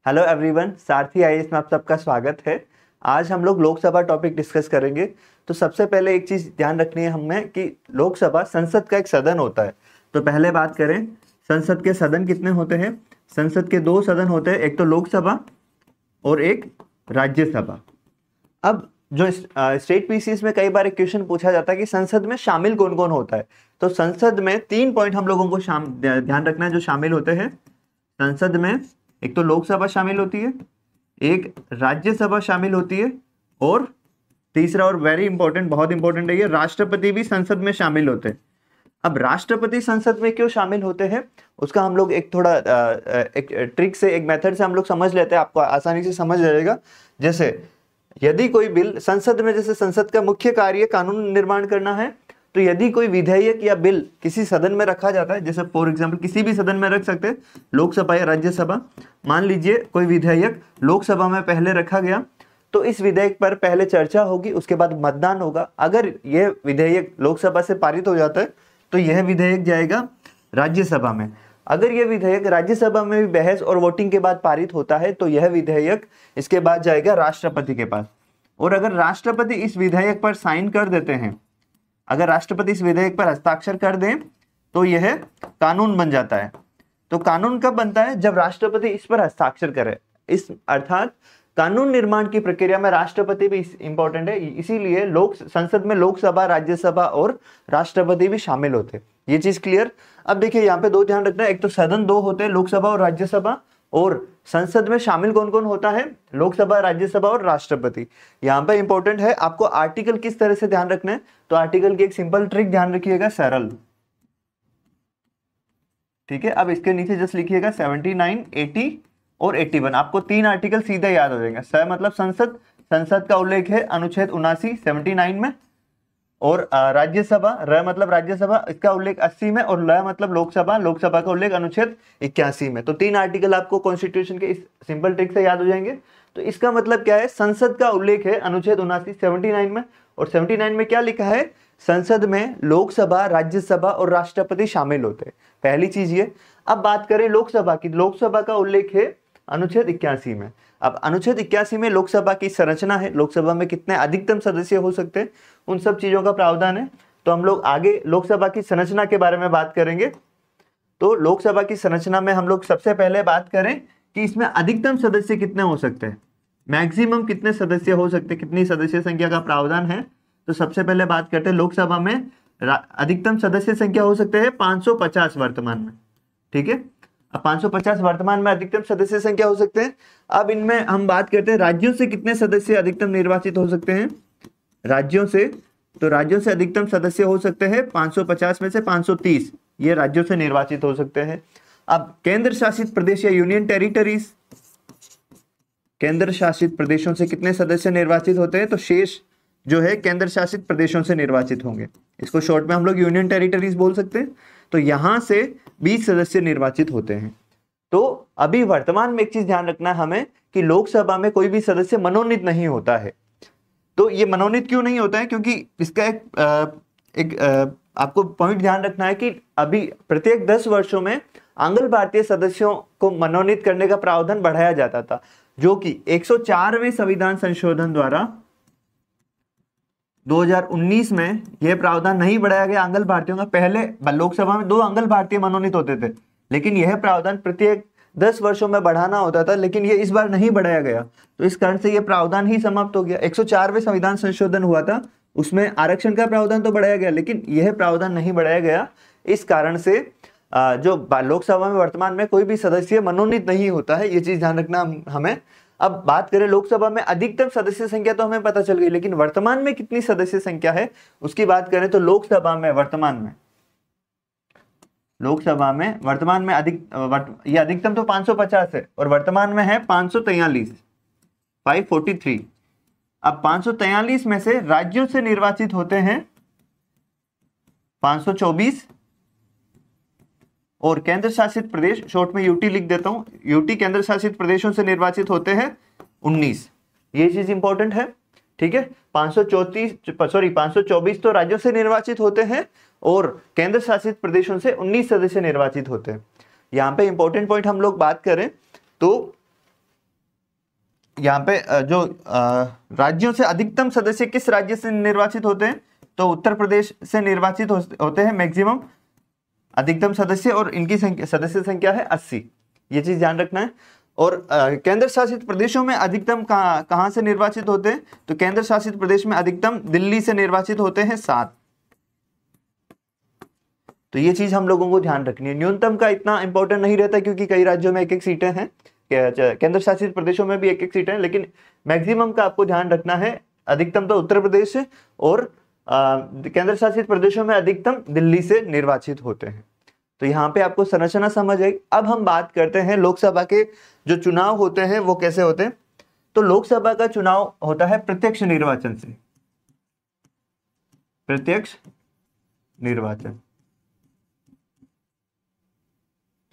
Hello everyone, सारथी IAS में आप सबका स्वागत है। आज हम लोग लोकसभा टॉपिक डिस्कस करेंगे। तो सबसे पहले एक चीज ध्यान रखनी है हमें कि लोकसभा संसद का एक सदन होता है। तो पहले बात करें संसद के सदन कितने होते हैं। संसद के दो सदन होते हैं, एक तो लोकसभा और एक राज्यसभा। अब जो स्टेट पीसीएस में कई बार एक क्वेश्चन पूछा जाता है कि संसद में शामिल कौन कौन होता है। तो संसद में 3 पॉइंट हम लोगों को ध्यान रखना है जो शामिल होते हैं। संसद में एक तो लोकसभा शामिल होती है, एक राज्यसभा शामिल होती है, और तीसरा और वेरी इंपॉर्टेंट, बहुत इंपॉर्टेंट है ये, राष्ट्रपति भी संसद में शामिल होते हैं। अब राष्ट्रपति संसद में क्यों शामिल होते हैं उसका हम लोग एक थोड़ा एक ट्रिक से, एक मेथड से हम लोग समझ लेते हैं, आपको आसानी से समझ जाएगा। जैसे यदि कोई बिल संसद में, जैसे संसद का मुख्य कार्य कानून निर्माण करना है, तो यदि कोई विधेयक या बिल किसी सदन में रखा जाता है, जैसे फॉर एग्जांपल किसी भी सदन में रख सकते हैं, लोकसभा या राज्यसभा। मान लीजिए कोई विधेयक लोकसभा में पहले रखा गया, तो इस विधेयक पर पहले चर्चा होगी, उसके बाद मतदान होगा। अगर यह विधेयक लोकसभा से पारित हो जाता है तो यह विधेयक जाएगा राज्यसभा में। अगर यह विधेयक राज्यसभा में भी बहस और वोटिंग के बाद पारित होता है तो यह विधेयक इसके बाद जाएगा राष्ट्रपति के पास। और अगर राष्ट्रपति इस विधेयक पर साइन कर देते हैं, अगर राष्ट्रपति इस विधेयक पर हस्ताक्षर कर दें तो यह कानून बन जाता है। तो कानून कब बनता है? जब राष्ट्रपति इस पर हस्ताक्षर करे। इस अर्थात कानून निर्माण की प्रक्रिया में राष्ट्रपति भी इंपॉर्टेंट है, इसीलिए संसद में लोकसभा, राज्यसभा और राष्ट्रपति भी शामिल होते। ये चीज क्लियर। अब देखिए यहाँ पे दो ध्यान रखना है, एक तो सदन दो होते हैं, लोकसभा और राज्यसभा, और संसद में शामिल कौन कौन होता है? लोकसभा, राज्यसभा और राष्ट्रपति। यहाँ पे इंपॉर्टेंट है आपको आर्टिकल किस तरह से ध्यान रखना है। तो आर्टिकल की एक सिंपल ट्रिक ध्यान रखिएगा, सरल, ठीक है। अब इसके नीचे जस्ट लिखिएगा 79, 80 और 81। आपको 3 आर्टिकल सीधे याद हो जाएंगे। स मतलब संसद, संसद का उल्लेख है अनुच्छेद 79 79 में, और राज्यसभा, र मतलब राज्यसभा, इसका उल्लेख 80 में, और ल मतलब लोकसभा, लोकसभा का उल्लेख अनुच्छेद 81 में। तो 3 आर्टिकल आपको कॉन्स्टिट्यूशन के इस सिंपल ट्रिक से याद हो जाएंगे। तो इसका मतलब क्या है? संसद का उल्लेख है अनुच्छेद 79 79 में, और 79 में क्या लिखा है? संसद में लोकसभा, राज्यसभा और राष्ट्रपति शामिल होते हैं। पहली चीज ये। अब बात करें लोकसभा की, लोकसभा का उल्लेख है अनुच्छेद 81 में। अब अनुच्छेद 81 में लोकसभा की संरचना है, लोकसभा में कितने अधिकतम सदस्य हो सकते हैं, उन सब चीजों का प्रावधान है। तो हम लोग आगे लोकसभा की संरचना के बारे में बात करेंगे। तो लोकसभा की संरचना में हम लोग सबसे पहले बात करें कि इसमें अधिकतम सदस्य कितने हो सकते हैं, मैक्सिमम कितने सदस्य हो सकते हैं, कितनी सदस्य संख्या का प्रावधान है। तो सबसे पहले बात करते हैं लोकसभा में अधिकतम सदस्य संख्या हो सकते हैं 550 वर्तमान में, ठीक है। अब 550 वर्तमान में अधिकतम सदस्य संख्या हो सकते हैं। अब इनमें हम बात करते हैं राज्यों से कितने सदस्य अधिकतम निर्वाचित हो सकते हैं। राज्यों से, तो राज्यों से अधिकतम सदस्य हो सकते हैं 550 में से 530, ये राज्यों से निर्वाचित हो सकते हैं। अब केंद्र शासित प्रदेश या यूनियन टेरिटरीज, केंद्र शासित प्रदेशों से कितने सदस्य निर्वाचित होते हैं? तो शेष जो है केंद्र शासित प्रदेशों से निर्वाचित होंगे। इसको शॉर्ट में हम लोग यूनियन टेरिटरीज बोल सकते हैं। तो यहां से 20 सदस्य निर्वाचित होते हैं। तो अभी वर्तमान में एक चीज ध्यान रखना है हमें कि लोकसभा में कोई भी सदस्य मनोनीत नहीं होता है। तो ये मनोनीत क्यों नहीं होता है? क्योंकि इसका आपको पॉइंट ध्यान रखना है कि अभी प्रत्येक 10 वर्षों में आंग्ल भारतीय सदस्यों को मनोनीत करने का प्रावधान बढ़ाया जाता था, जो कि 104वें संविधान संशोधन द्वारा 2019 में यह प्रावधान नहीं बढ़ाया गया आंग्ल भारतीयों का। पहले लोकसभा में 2 आंग्ल भारतीय मनोनीत होते थे, लेकिन यह प्रावधान प्रत्येक 10 वर्षों में बढ़ाना होता था, लेकिन यह इस बार नहीं बढ़ाया गया। तो इस कारण से यह प्रावधान ही समाप्त हो गया। 104वें संविधान संशोधन हुआ था, उसमें आरक्षण का प्रावधान तो बढ़ाया गया, लेकिन यह प्रावधान नहीं बढ़ाया गया। इस कारण से जो लोकसभा में वर्तमान में कोई भी सदस्य मनोनीत नहीं होता है, ये चीज ध्यान रखना हमें। अब बात करें लोकसभा में अधिकतम सदस्य संख्या तो हमें पता चल गई, लेकिन वर्तमान में कितनी सदस्य संख्या है उसकी बात करें तो लोकसभा में वर्तमान में ये अधिकतम तो 550 है और वर्तमान में है 543, 543। अब 543 में से राज्यों से निर्वाचित होते हैं 524, और केंद्र शासित प्रदेश, शॉर्ट में यूटी लिख देता हूं, यूटी केंद्र शासित प्रदेशों से निर्वाचित होते हैं 19। ये चीज इंपॉर्टेंट है, ठीक है। 524 तो राज्यों से निर्वाचित होते हैं और केंद्र शासित प्रदेशों से 19 सदस्य निर्वाचित होते हैं। यहाँ पे इंपॉर्टेंट पॉइंट हम लोग बात करें तो यहाँ पे जो राज्यों से अधिकतम सदस्य किस राज्य से निर्वाचित होते हैं, तो उत्तर प्रदेश से निर्वाचित होते हैं मैक्सिमम अधिकतम सदस्य, और इनकी सदस्य संख्या है 80। ये चीज ध्यान रखना है। और केंद्र शासित प्रदेशों में अधिकतम कहाँ से निर्वाचित होते हैं, तो केंद्र शासित प्रदेश में अधिकतम दिल्ली से निर्वाचित होते हैं 7। तो ये चीज हम लोगों को ध्यान रखनी है। न्यूनतम का इतना इंपॉर्टेंट नहीं रहता क्योंकि कई राज्यों में 1-1 सीटें हैं, केंद्र शासित प्रदेशों में भी 1-1 सीटें हैं, लेकिन मैक्सिमम का आपको ध्यान रखना है। अधिकतम तो उत्तर प्रदेश से और केंद्र शासित प्रदेशों में अधिकतम दिल्ली से निर्वाचित होते हैं। तो यहाँ पे आपको संरचना समझ आई। अब हम बात करते हैं लोकसभा के जो चुनाव होते हैं वो कैसे होते हैं। तो लोकसभा का चुनाव होता है प्रत्यक्ष निर्वाचन से, प्रत्यक्ष निर्वाचन,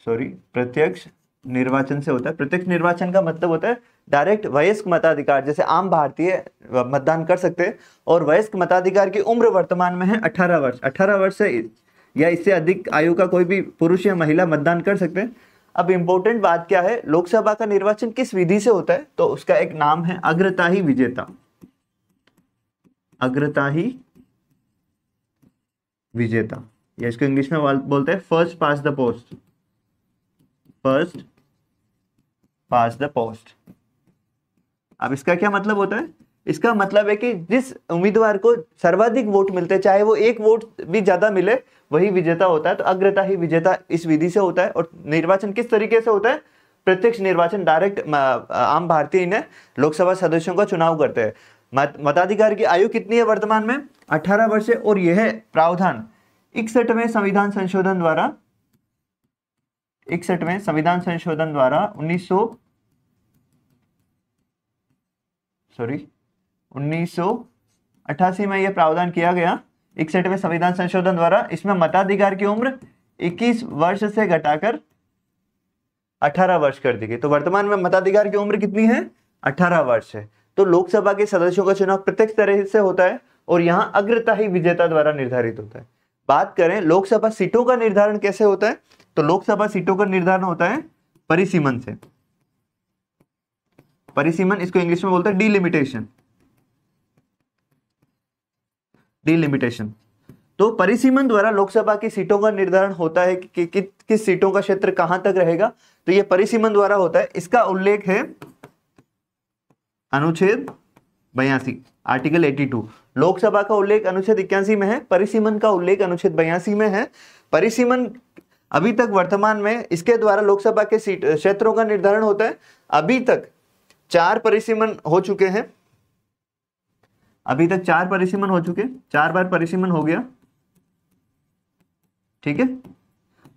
प्रत्यक्ष निर्वाचन से होता है। प्रत्यक्ष निर्वाचन का मतलब होता है डायरेक्ट वयस्क मताधिकार, जैसे आम भारतीय मतदान कर सकते हैं। और वयस्क मताधिकार की उम्र वर्तमान में है 18 वर्ष। 18 वर्ष से या इससे अधिक आयु का कोई भी पुरुष या महिला मतदान कर सकते हैं। अब इंपॉर्टेंट बात क्या है, लोकसभा का निर्वाचन किस विधि से होता है, तो उसका एक नाम है अग्रताही विजेता। अग्रताही विजेता, या इसको इंग्लिश में बोलते हैं first pass the post, first pass the post. अब इसका क्या मतलब होता है, इसका मतलब है कि जिस उम्मीदवार को सर्वाधिक वोट मिलते हैं, चाहे वो एक वोट भी ज्यादा मिले, वही विजेता होता है। तो अग्रताही विजेता इस विधि से होता है। और निर्वाचन किस तरीके से होता है, प्रत्यक्ष निर्वाचन, डायरेक्ट आम भारतीय इन्हें लोकसभा सदस्यों का चुनाव करते हैं। मताधिकार की आयु कितनी है वर्तमान में, 18 वर्ष है। और यह प्रावधान 61वें संविधान संशोधन द्वारा 61वें संविधान संशोधन द्वारा 1988 में यह प्रावधान किया गया। 61वें संविधान संशोधन द्वारा इसमें मताधिकार की उम्र 21 वर्ष से घटाकर 18 वर्ष कर दी गई। तो वर्तमान में मताधिकार की उम्र कितनी है, 18 वर्ष है। तो लोकसभा के सदस्यों का चुनाव प्रत्यक्ष तरह से होता है और यहाँ अग्रताही विजेता द्वारा निर्धारित होता है। बात करें लोकसभा सीटों का निर्धारण कैसे होता है, तो लोकसभा सीटों का निर्धारण होता है परिसीमन से। परिसीमन, इसको इंग्लिश में बोलते हैं डिलिमिटेशन। डिलिमिटेशन, तो परिसीमन द्वारा लोकसभा की सीटों का निर्धारण होता है कि किस सीटों का क्षेत्र कहां तक रहेगा, तो यह परिसीमन द्वारा होता है। इसका उल्लेख है अनुच्छेद 82, आर्टिकल 82। लोकसभा का उल्लेख अनुच्छेद 81 में है, परिसीमन का उल्लेख अनुच्छेद 82 में है। परिसीमन अभी तक वर्तमान में इसके द्वारा लोकसभा के सीट क्षेत्रों का निर्धारण होता है। अभी तक 4 परिसीमन हो चुके हैं, अभी तक 4 परिसीमन हो चुके, 4 बार परिसीमन हो गया, ठीक है।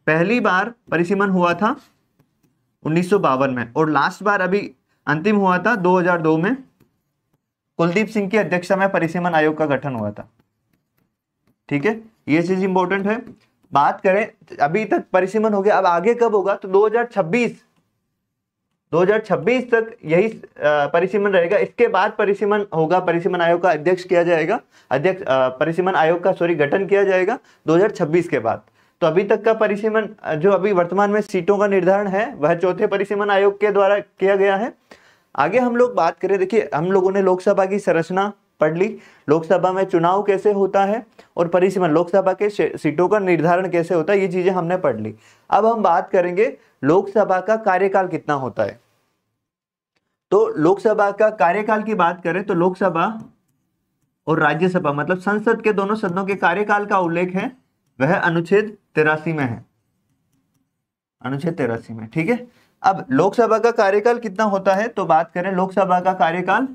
पहली बार परिसीमन हुआ था 1952 में और लास्ट बार अभी अंतिम हुआ था 2002 में। कुलदीप सिंह की अध्यक्षता में परिसीमन आयोग का गठन हुआ था, ठीक है। ये चीज इंपॉर्टेंट है। बात करें अभी तक परिसीमन हो गया, अब आगे कब होगा, तो 2026 तक यही परिसीमन रहेगा। इसके बाद परिसीमन होगा, परिसीमन आयोग का अध्यक्ष किया जाएगा, परिसीमन आयोग का गठन किया जाएगा 2026 के बाद। तो अभी तक का परिसीमन जो अभी वर्तमान में सीटों का निर्धारण है वह चौथे परिसीमन आयोग के द्वारा किया गया है। आगे हम लोग बात करें, देखिए हम लोगों ने लोकसभा की संरचना पढ़ ली, लोकसभा में चुनाव कैसे होता है और परिसीमन लोकसभा के सीटों का निर्धारण कैसे होता है, ये चीजें हमने पढ़ ली। अब हम बात करेंगे लोकसभा का कार्यकाल कितना होता है। तो लोकसभा का कार्यकाल की बात करें तो लोकसभा और राज्यसभा मतलब संसद के दोनों सदनों के कार्यकाल का उल्लेख है वह अनुच्छेद 83 में है, अनुच्छेद 83 में, ठीक है। अब लोकसभा का कार्यकाल कितना होता है, तो बात करें लोकसभा का कार्यकाल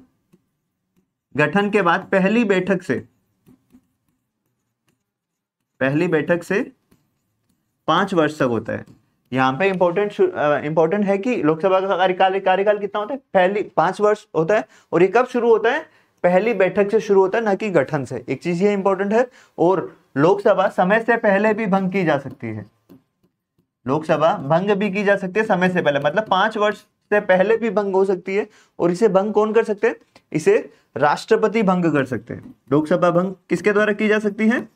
गठन के बाद पहली बैठक से 5 वर्ष तक होता है। यहाँ पे इंपॉर्टेंट है कि लोकसभा का कार्यकाल कितना होता है, पहली 5 वर्ष होता है। और ये कब शुरू होता है, पहली बैठक से शुरू होता है, ना कि गठन से। एक चीज ये इंपॉर्टेंट है। और लोकसभा समय से पहले भी भंग की जा सकती है, लोकसभा भंग भी की जा सकती है समय से पहले, मतलब 5 वर्ष से पहले भी भंग हो सकती है। और इसे भंग कौन कर सकते हैं, इसे राष्ट्रपति भंग कर सकते हैं। लोकसभा भंग किसके द्वारा की जा सकती है,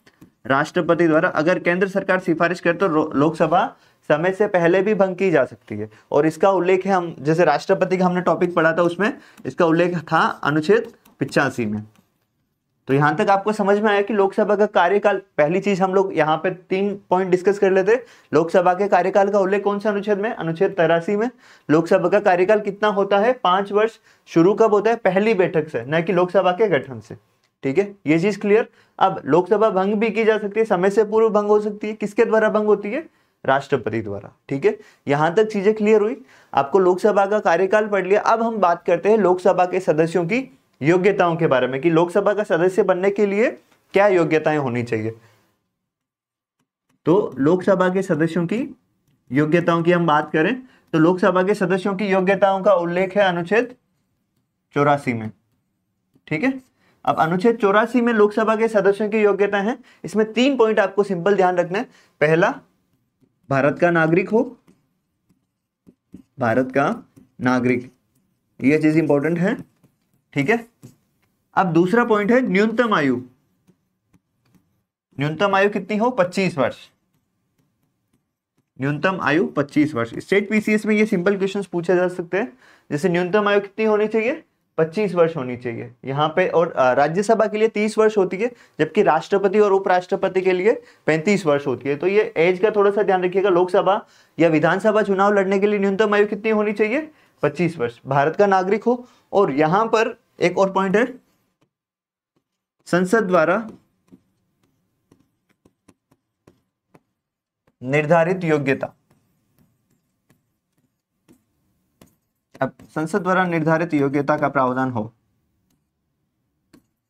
राष्ट्रपति द्वारा। अगर केंद्र सरकार सिफारिश करे तो लोकसभा समय से पहले भी भंग की जा सकती है। और इसका उल्लेख है, हम जैसे राष्ट्रपति का हमने टॉपिक पढ़ा था उसमें इसका उल्लेख था अनुच्छेद 85 में। तो यहां तक आपको समझ में आया कि लोकसभा का कार्यकाल, पहली चीज हम लोग यहाँ पे 3 पॉइंट डिस्कस कर लेते। लोकसभा के कार्यकाल का उल्लेख कौन सा अनुच्छेद में? अनुच्छेद 83 में। लोकसभा का कार्यकाल कितना होता है? 5 वर्ष। शुरू कब होता है? पहली बैठक से, न कि लोकसभा के गठन से। ठीक है, ये चीज क्लियर। अब लोकसभा भंग भी की जा सकती है, समय से पूर्व भंग हो सकती है। किसके द्वारा भंग होती है? राष्ट्रपति द्वारा। ठीक है, यहां तक चीजें क्लियर हुई। आपको लोकसभा का कार्यकाल पढ़ लिया। अब हम बात करते हैं लोकसभा के सदस्यों की योग्यताओं के बारे में कि लोकसभा का सदस्य बनने के लिए क्या योग्यताएं होनी चाहिए। तो लोकसभा के सदस्यों की योग्यताओं की हम बात करें तो लोकसभा के सदस्यों की योग्यताओं का उल्लेख है अनुच्छेद 84 में। ठीक है, अब अनुच्छेद 84 में लोकसभा के सदस्यों की योग्यता है। इसमें 3 पॉइंट आपको सिंपल ध्यान रखना है। पहला, भारत का नागरिक हो, भारत का नागरिक, यह चीज इंपॉर्टेंट है। ठीक है, अब दूसरा पॉइंट है न्यूनतम आयु। न्यूनतम आयु कितनी हो? 25 वर्ष। न्यूनतम आयु 25 वर्ष। स्टेट पीसीएस में ये सिंपल क्वेश्चंस पूछे जा सकते हैं, जैसे न्यूनतम आयु कितनी होनी चाहिए? 25 वर्ष होनी चाहिए यहाँ पे। और राज्यसभा के लिए 30 वर्ष होती है, जबकि राष्ट्रपति और उपराष्ट्रपति के लिए 35 वर्ष होती है। तो ये एज का थोड़ा सा ध्यान रखिएगा। लोकसभा या विधानसभा चुनाव लड़ने के लिए न्यूनतम आयु कितनी होनी चाहिए? 25 वर्ष। भारत का नागरिक हो। और यहां पर एक और पॉइंट है, संसद द्वारा निर्धारित योग्यता। अब संसद द्वारा निर्धारित योग्यता का प्रावधान हो,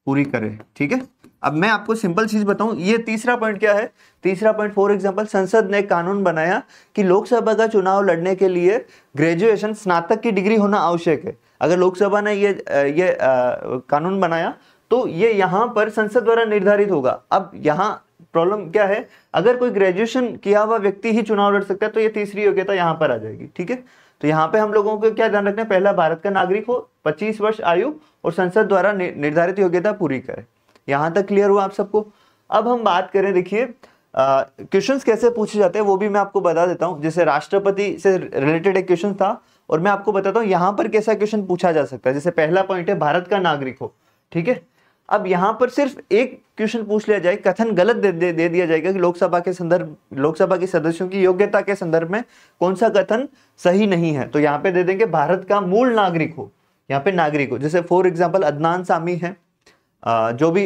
पूरी करे। ठीक है, अब मैं आपको सिंपल चीज बताऊं, ये तीसरा पॉइंट क्या है? तीसरा पॉइंट, फॉर एग्जांपल, संसद ने कानून बनाया कि लोकसभा का चुनाव लड़ने के लिए ग्रेजुएशन, स्नातक की डिग्री होना आवश्यक है। अगर लोकसभा ने ये कानून बनाया तो ये यहाँ पर संसद द्वारा निर्धारित होगा। अब यहाँ प्रॉब्लम क्या है? अगर कोई ग्रेजुएशन किया हुआ व्यक्ति ही चुनाव लड़ सकता है तो ये तीसरी योग्यता यहाँ पर आ जाएगी। ठीक है, तो यहाँ पे हम लोगों को क्या ध्यान रखना है? पहला, भारत का नागरिक हो, 25 वर्ष आयु और संसद द्वारा निर्धारित योग्यता पूरी करे। यहां तक क्लियर हुआ आप सबको? अब हम बात करें, देखिए क्वेश्चंस कैसे पूछे जाते हैं वो भी मैं आपको बता देता हूं। जैसे राष्ट्रपति से रिलेटेड एक क्वेश्चन था और मैं आपको बताता हूं यहां पर कैसा क्वेश्चन पूछा जा सकता है। जैसे पहला पॉइंट है भारत का नागरिक हो। ठीक है, अब यहां पर सिर्फ एक क्वेश्चन पूछ लिया जाए, कथन गलत दे दिया जाएगा कि लोकसभा के सदस्यों की योग्यता के संदर्भ में कौन सा कथन सही नहीं है। तो यहाँ पे दे देंगे भारत का मूल नागरिक हो, यहाँ पे नागरिक हो। जैसे फॉर एग्जाम्पल अदनान सामी है, जो भी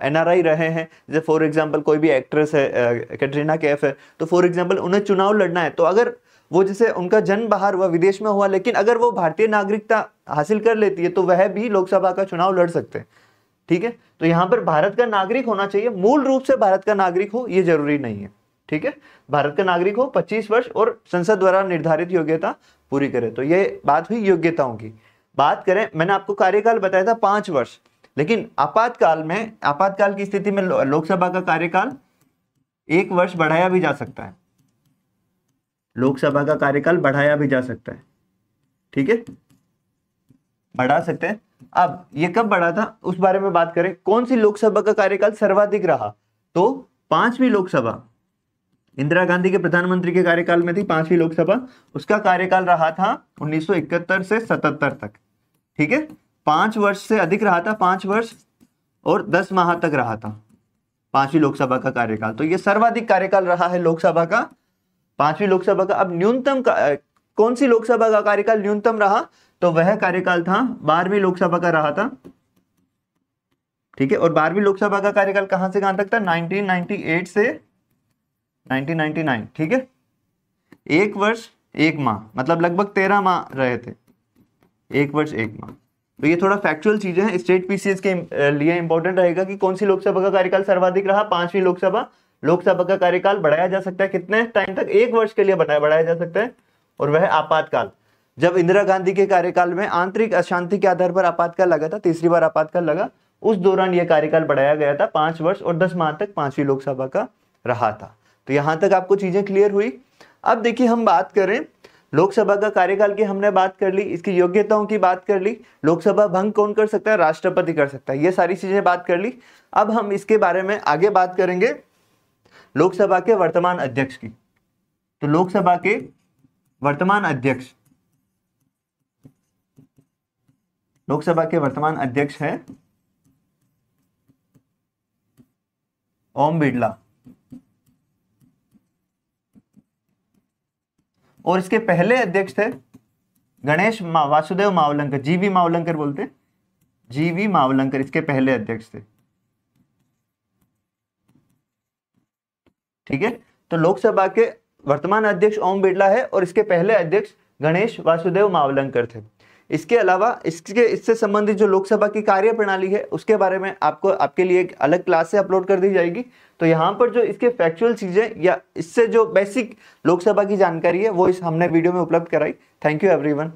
एनआरआई रहे हैं, जैसे फॉर एग्जांपल कोई भी एक्ट्रेस है, कैटरीना कैफ है, तो फॉर एग्जांपल उन्हें चुनाव लड़ना है, तो अगर वो जैसे उनका जन्म बाहर हुआ, विदेश में हुआ, लेकिन अगर वो भारतीय नागरिकता हासिल कर लेती है तो वह भी लोकसभा का चुनाव लड़ सकते हैं। ठीक है, तो यहाँ पर भारत का नागरिक होना चाहिए, मूल रूप से भारत का नागरिक हो ये जरूरी नहीं है। ठीक है, भारत का नागरिक हो, 25 वर्ष और संसद द्वारा निर्धारित योग्यता पूरी करे। तो ये बात हुई योग्यताओं की। बात करें, मैंने आपको कार्यकाल बताया था 5 वर्ष, लेकिन आपातकाल की स्थिति में लोकसभा का कार्यकाल 1 वर्ष बढ़ाया भी जा सकता है। लोकसभा का कार्यकाल बढ़ाया भी जा सकता है। ठीक है, बढ़ा सकते हैं। अब ये कब बढ़ा था उस बारे में बात करें। कौन सी लोकसभा का कार्यकाल सर्वाधिक रहा? तो 5वीं लोकसभा, इंदिरा गांधी के प्रधानमंत्री के कार्यकाल में थी 5वीं लोकसभा, उसका कार्यकाल रहा था 1971 से 77 तक। ठीक है, 5 वर्ष से अधिक रहा था, 5 वर्ष और 10 माह तक रहा था 5वीं लोकसभा का कार्यकाल। तो ये सर्वाधिक कार्यकाल रहा है लोकसभा का, 5वीं लोकसभा का। अब न्यूनतम कौन सी लोकसभा का कार्यकाल न्यूनतम रहा? तो वह कार्यकाल था 12वीं लोकसभा का रहा था। ठीक है, और 12वीं लोकसभा का कार्यकाल कहां से कहां तक था? 1998 से 1999। ठीक है, 1 वर्ष 1 माह, मतलब लगभग 13 माह रहे थे, 1 वर्ष 1 माह। तो ये थोड़ा फैक्चुअल चीजें हैं, स्टेट पीसीएस के लिए इंपॉर्टेंट रहेगा कि कौन सी लोकसभा का कार्यकाल सर्वाधिक रहा। 5वीं लोकसभा का कार्यकाल बढ़ाया जा सकता है कितने टाइम तक? 1 वर्ष के लिए बढ़ाया जा सकता है, और वह आपातकाल। जब इंदिरा गांधी के कार्यकाल में आंतरिक अशांति के आधार पर आपातकाल लगा था, तीसरी बार आपातकाल लगा, उस दौरान यह कार्यकाल बढ़ाया गया था 5 वर्ष और 10 माह तक 5वीं लोकसभा का रहा था। तो यहां तक आपको चीजें क्लियर हुई। अब देखिए, हम बात करें लोकसभा का कार्यकाल की, हमने बात कर ली, इसकी योग्यताओं की बात कर ली, लोकसभा भंग कौन कर सकता है? राष्ट्रपति कर सकता है, ये सारी चीजें बात कर ली। अब हम इसके बारे में आगे बात करेंगे लोकसभा के वर्तमान अध्यक्ष की। तो लोकसभा के वर्तमान अध्यक्ष, लोकसभा के वर्तमान अध्यक्ष है ओम बिड़ला, और इसके पहले अध्यक्ष थे गणेश वासुदेव मावलंकर, जीवी मावलंकर बोलते हैं, जीवी मावलंकर इसके पहले अध्यक्ष थे। ठीक है, तो लोकसभा के वर्तमान अध्यक्ष ओम बिड़ला है और इसके पहले अध्यक्ष गणेश वासुदेव मावलंकर थे। इसके अलावा इससे संबंधित जो लोकसभा की कार्य प्रणाली है उसके बारे में आपके लिए एक अलग क्लास से अपलोड कर दी जाएगी। तो यहाँ पर जो इसके फैक्चुअल चीजें या इससे जो बेसिक लोकसभा की जानकारी है वो हमने वीडियो में उपलब्ध कराई। Thank you everyone.